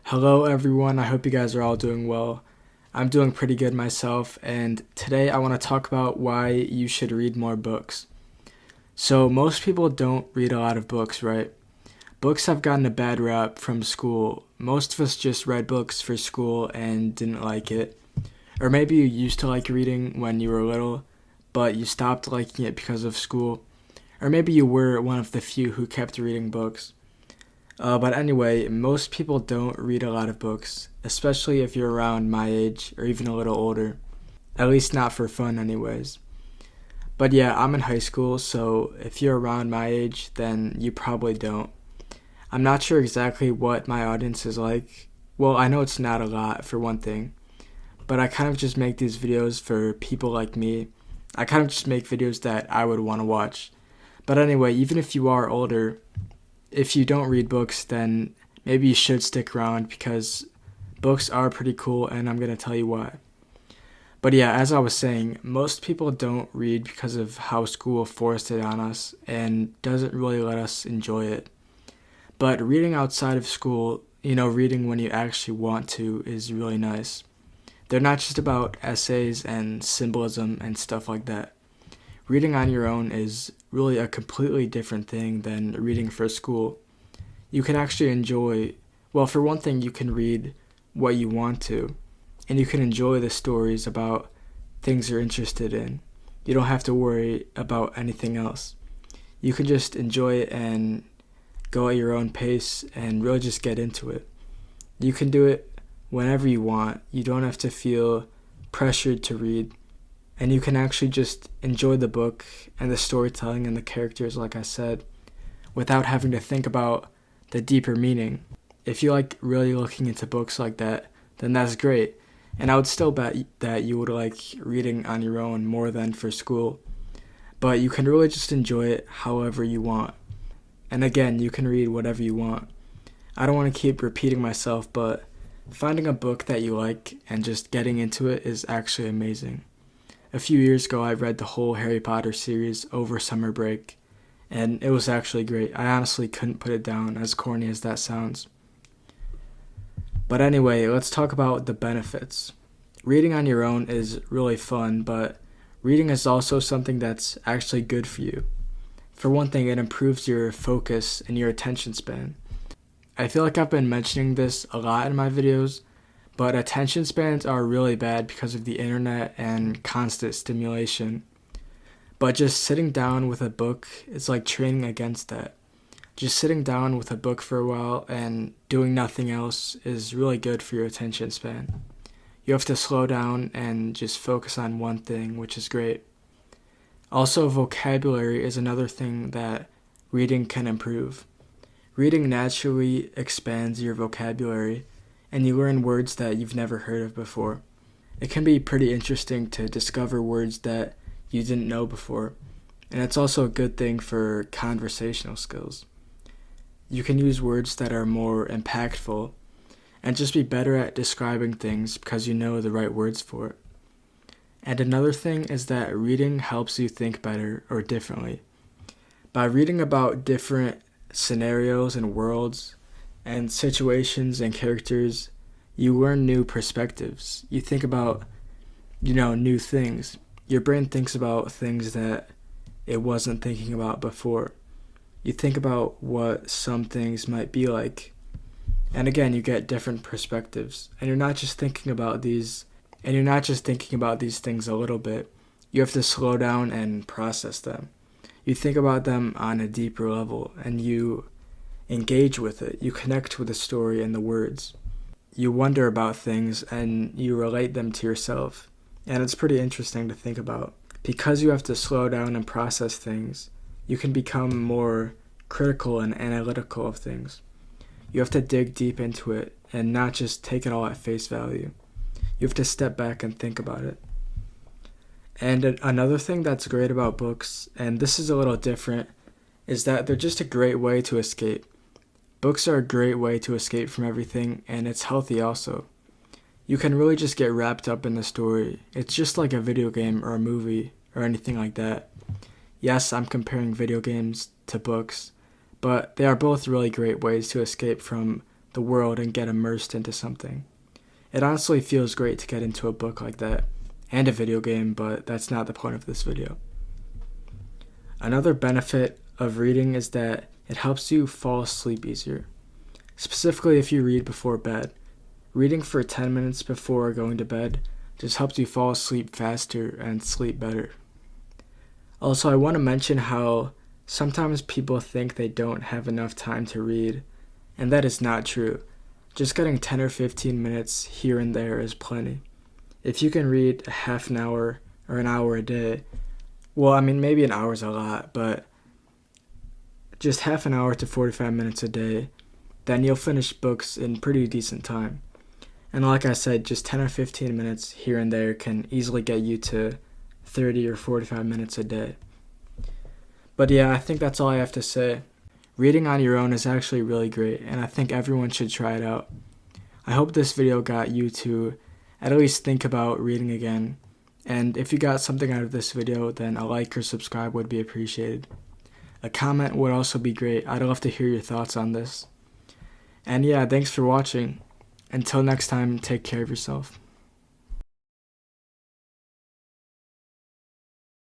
Hello, everyone. I hope you guys are all doing well. I'm doing pretty good myself, and today I want to talk about why you should read more books. So, most people don't read a lot of books, right? Books have gotten a bad rap from school. Most of us just read books for school and didn't like it. Or maybe you used to like reading when you were little, but you stopped liking it because of school. Or maybe you were one of the few who kept reading books. But anyway, most people don't read a lot of books, especially if you're around my age or even a little older. At least not for fun, anyways. But yeah, I'm in high school, so if you're around my age, then you probably don't. I'm not sure exactly what my audience is like. Well, I know it's not a lot, for one thing, but I kind of just make these videos for people like me. I kind of just make videos that I would want to watch. But anyway, even if you are older, if you don't read books, then maybe you should stick around because books are pretty cool, and I'm going to tell you why. But yeah, as I was saying, most people don't read because of how school forced it on us and doesn't really let us enjoy it. But reading outside of school, reading when you actually want to, is really nice. They're not just about essays and symbolism and stuff like that. Reading on your own is really a completely different thing than reading for school. You can actually enjoy, well, for one thing, you can read what you want to, and you can enjoy the stories about things you're interested in. You don't have to worry about anything else. You can just enjoy it and go at your own pace and really just get into it. You can do it whenever you want. You don't have to feel pressured to read. And you can actually just enjoy the book and the storytelling and the characters, like I said, without having to think about the deeper meaning. If you like really looking into books like that, then that's great. And I would still bet that you would like reading on your own more than for school. But you can really just enjoy it however you want. And again, you can read whatever you want. I don't want to keep repeating myself, but finding a book that you like and just getting into it is actually amazing. A few years ago, I read the whole Harry Potter series over summer break, and it was actually great. I honestly couldn't put it down, as corny as that sounds. But anyway, let's talk about the benefits. Reading on your own is really fun, but reading is also something that's actually good for you. For one thing, it improves your focus and your attention span. I feel like I've been mentioning this a lot in my videos, but attention spans are really bad because of the internet and constant stimulation. But just sitting down with a book is like training against that. Just sitting down with a book for a while and doing nothing else is really good for your attention span. You have to slow down and just focus on one thing, which is great. Also, vocabulary is another thing that reading can improve. Reading naturally expands your vocabulary, and you learn words that you've never heard of before. It can be pretty interesting to discover words that you didn't know before, and it's also a good thing for conversational skills. You can use words that are more impactful and just be better at describing things because you know the right words for it. And another thing is that reading helps you think better or differently. By reading about different scenarios and worlds and situations and characters, you learn new perspectives. You think about, new things. Your brain thinks about things that it wasn't thinking about before. You think about what some things might be like. And again, you get different perspectives. And you're not just thinking about these things a little bit. You have to slow down and process them. You think about them on a deeper level and you engage with it. You connect with the story and the words. You wonder about things and you relate them to yourself. And it's pretty interesting to think about. Because you have to slow down and process things, you can become more critical and analytical of things. You have to dig deep into it and not just take it all at face value. You have to step back and think about it. And another thing that's great about books, and this is a little different, is that they're just a great way to escape. Books are a great way to escape from everything, and it's healthy also. You can really just get wrapped up in the story. It's just like a video game or a movie or anything like that. Yes, I'm comparing video games to books, but they are both really great ways to escape from the world and get immersed into something. It honestly feels great to get into a book like that, and a video game, but that's not the point of this video. Another benefit of reading is that it helps you fall asleep easier. Specifically if you read before bed. Reading for 10 minutes before going to bed just helps you fall asleep faster and sleep better. Also, I want to mention how sometimes people think they don't have enough time to read, and that is not true. Just getting 10 or 15 minutes here and there is plenty. If you can read a half an hour or an hour a day, well, I mean, maybe an hour is a lot, but just half an hour to 45 minutes a day, then you'll finish books in pretty decent time. And like I said, just 10 or 15 minutes here and there can easily get you to 30 or 45 minutes a day. But yeah, I think that's all I have to say. Reading on your own is actually really great, and I think everyone should try it out. I hope this video got you to at least think about reading again. And if you got something out of this video, then a like or subscribe would be appreciated. A comment would also be great. I'd love to hear your thoughts on this. And yeah, thanks for watching. Until next time, take care of yourself.